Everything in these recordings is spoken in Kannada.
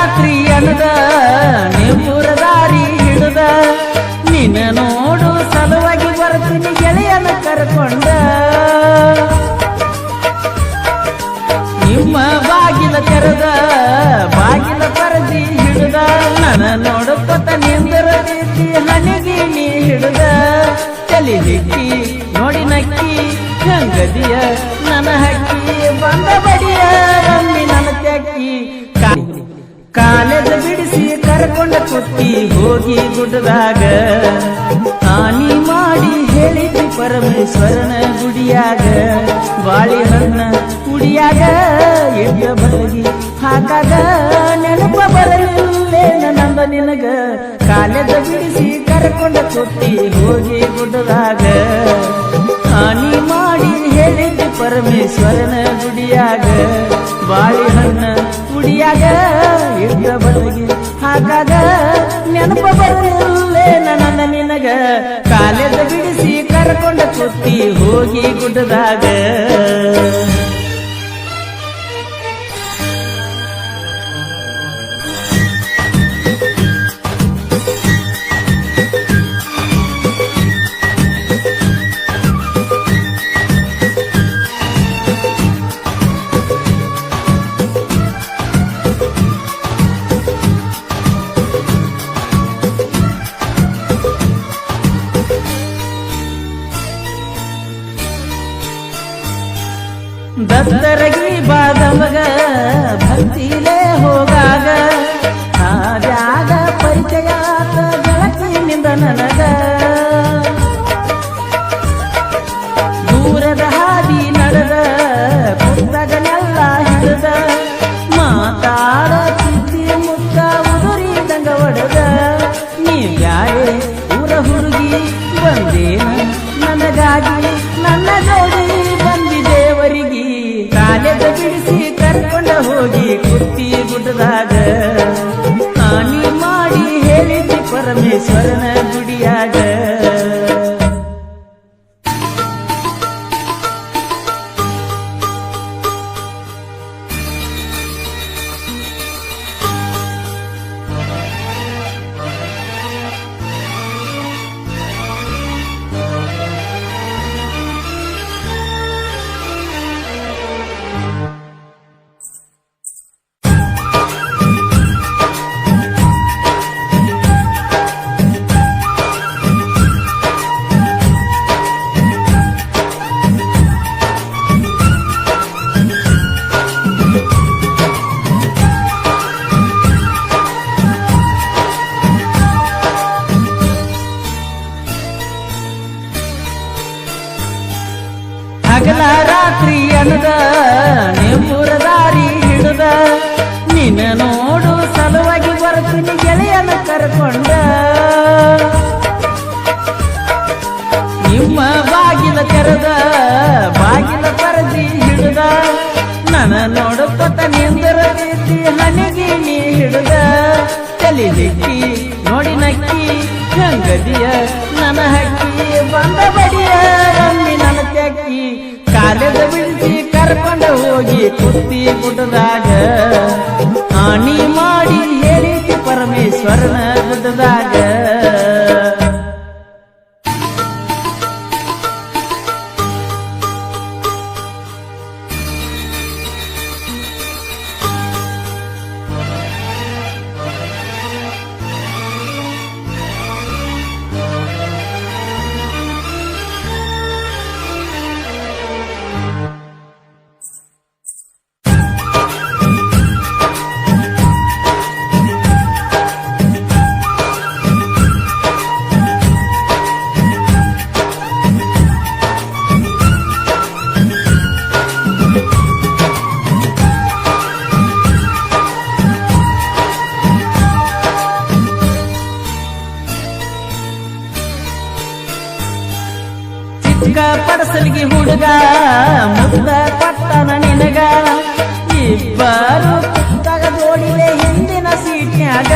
ರಾತ್ರಿ ಅನ್ನದ ನಿಮ್ಮೂರ ದಾರಿ ಹಿಡಿದ ನಿನ್ನ ನೋಡು ಸಲುವಾಗಿ ಬರ್ತೀನಿ ಗೆಳೆಯನ ಕರ್ಕೊಂಡ ನಿಮ್ಮ ಬಾಗಿಲ ತೆರೆದ ಬಾಗಿಲ ಪರದಿ ಹಿಡಿದ ನನ್ನ ನೋಡುತ್ತ ನಿಂದರ ರೀತಿ ಹನಿಗೆ ನೀ ಹಿಡಿದ ತಲೆ ಹಿಕ್ಕಿ ನೋಡಿ ನಕ್ಕಿ ಗಂಗದಿಯ ನನ್ನ ಹಕ್ಕಿ ಬಂದ ಬಡಿಯ ರಮ್ಮಿ ನನ್ನ ತ್ಯಾಕಿ ಕಾಲೇಜ ಬಿಡಿಸಿ ಕರ್ಕೊಂಡ ಕುತ್ತಿ ಹೋಗಿ ಗುಡ್ಡದಾಗ ಹಾನಿ ಮಾಡಿ ಹೇಳಿದ್ದಿ ಪರಮೇಶ್ವರನ ಗುಡಿಯಾಗ ಬಾಳೆಹಣ್ಣ ಕುಡಿಯಾಗ ಎಡ್ಡ ಬಲಗಿ ಹಾಕಾಗ ನೆನಪ ಬರಲಿಲ್ಲೇನ ನಂದ ನಿನಗ ಕಾಲೇಜ ಬಿಡಿಸಿ ಕರ್ಕೊಂಡ ಕುತ್ತಿ ಹೋಗಿ ಗುಡ್ಡದಾಗ ಹಾನಿ ಮಾಡಿ ಹೇಳಿದ್ದಿ ಪರಮೇಶ್ವರನ ಗುಡಿಯಾಗ ಬಾಳೆಹಣ್ಣ ಕುಡಿಯಾಗ ಎಡ್ಡ ಬಲಗಿ ಹಾಕಾಗ ನೆನಪ ಬರಲಿಲ್ಲೇನ ನಂದ ನಿನಗ ಕಾಲೇಜ ಬಿಡಿಸಿ ಕರ್ಕೊಂಡ ಕುತ್ತಿ ಹೋಗಿ ಗುಡ್ಡದಾಗ ದತ್ತರಗಿ ಬಾದಮಗ ಭಕ್ತಿಲೇ ಹೋಗಾಗ ಆದಾಗ ಪರಿಚಯ ಗೆಳತಿನಿಂದ ನನಗ ದೂರದ ಹಾದಿ ನಡೆದ ಪುಸ್ತಕನೆಲ್ಲ ಹಿಡಿದ ಮಾತಾಡ ಚಿತ್ತಿ ಮುತ್ತ ಉದುರಿದಂಗ ಒಡೆದ ನೀ ಯಾರೇ ಊರ ಹುಡುಗಿ ಬಂದೇನ ನನಗಾಗಿ ನನ್ನ ಜೋಡಿ ಬಂದಿದೇವರಿಗೆ ಕಾಲೇಜ ಬಿಡಿಸಿ ಕರ್ಕೊಂಡ ಹೋಗಿ ಕುತ್ತಿ ಗುಡ್ಡದಾಗ ಹಾನಿ ಮಾಡಿ ಹೇಳಿದ್ದಿ ಪರಮೇಶ್ವರನ ಗುಡಿಯಾಗ ಹಗಲ ರಾತ್ರಿ ಅನ್ನದ ನಿಮ್ಮೂರ ದಾರಿ ಹಿಡಿದ ನಿನ್ನ ನೋಡು ಸಲುವಾಗಿ ಬರ್ತೀನಿ ಗೆಳೆಯನ ಕರ್ಕೊಂಡ ನಿಮ್ಮ ಬಾಗಿಲ ತೆರೆದ ಬಾಗಿಲ ಪರದಿ ಹಿಡಿದ ನನ್ನ ನೋಡುತ್ತ ನಿಂದರ ರೀತಿ ಹನಿಗೆ ನೀ ಹಿಡಿದ ತಲೆ ಹಿಕ್ಕಿ ನೋಡಿ ನಕ್ಕಿ ಗಂಗದಿಯ ನನ್ನ ಹಕ್ಕಿ ಬಂದ ಬಡಿಯ ರಮ್ಮಿ ನನ್ನ ತ್ಯಾಕಿ ಕಾಲೇಜ ಬಿಡಿಸಿ ಕರ್ಕೊಂಡ ಹೋಗಿ ಕುತ್ತಿ ಗುಡ್ಡದಾಗ ಹಾನಿ ಮಾಡಿ ಹೇಳಿದ್ದಿ ಪರಮೇಶ್ವರನ ಗುಡ್ಡದಾಗ ಪಡಸಲಿಗೆ ಹುಡುಗ ಮುದ್ದ ಕೊಟ್ಟನ ನಿನಗ ಇಬ್ಬರು ಪುಸ್ತಕ ಜೋಡಿಲೆ ಹಿಂದಿನ ಸೀಟ್ನ್ಯಾಗ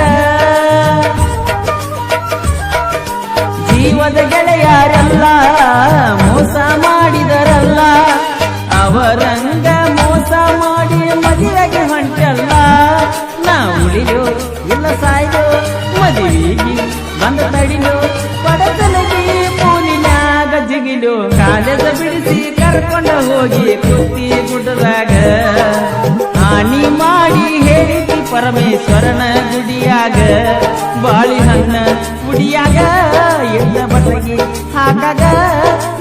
ಜೀವದ ಗೆಳೆಯರೆಲ್ಲ ಮೋಸ ಮಾಡಿದರಲ್ಲ ಅವರಂಗ ಮೋಸ ಮಾಡಿ ಮದುವೆಗೆ ಹೊಂಟಲ್ಲ ನಾ ಉಳಿಯೋ ಕುತ್ತಿ ಗುಡ್ಡದಾಗ ಹಾನಿ ಮಾಡಿ ಹೇಳಿದಿ ಪರಮೇಶ್ವರನ ಗುಡಿಯಾಗ ಬಾಳಿಹಣ್ಣ ಗುಡಿಯಾಗ ಎದ್ದ ಬಟ್ಟಗಿ ಹಾಕಾಗ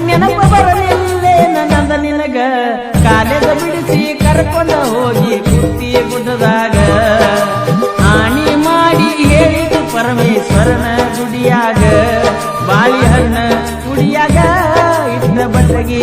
ನೆನಪ ಬರಲಿಲ್ಲೇ ನನ್ನದ ನಿನಗ ಕಾಲೇಜ ಬಿಡಿಸಿ ಕರ್ಕೊಂಡ ಹೋಗಿ ಕುತ್ತಿ ಗುಡ್ಡದಾಗ ಹಾನಿ ಮಾಡಿ ಹೇಳಿದು ಪರಮೇಶ್ವರನ ಗುಡಿಯಾಗ ಬಾಳಿಹಣ್ಣ ಗುಡಿಯಾಗ ಇದ್ದ ಬಟ್ಟಗಿ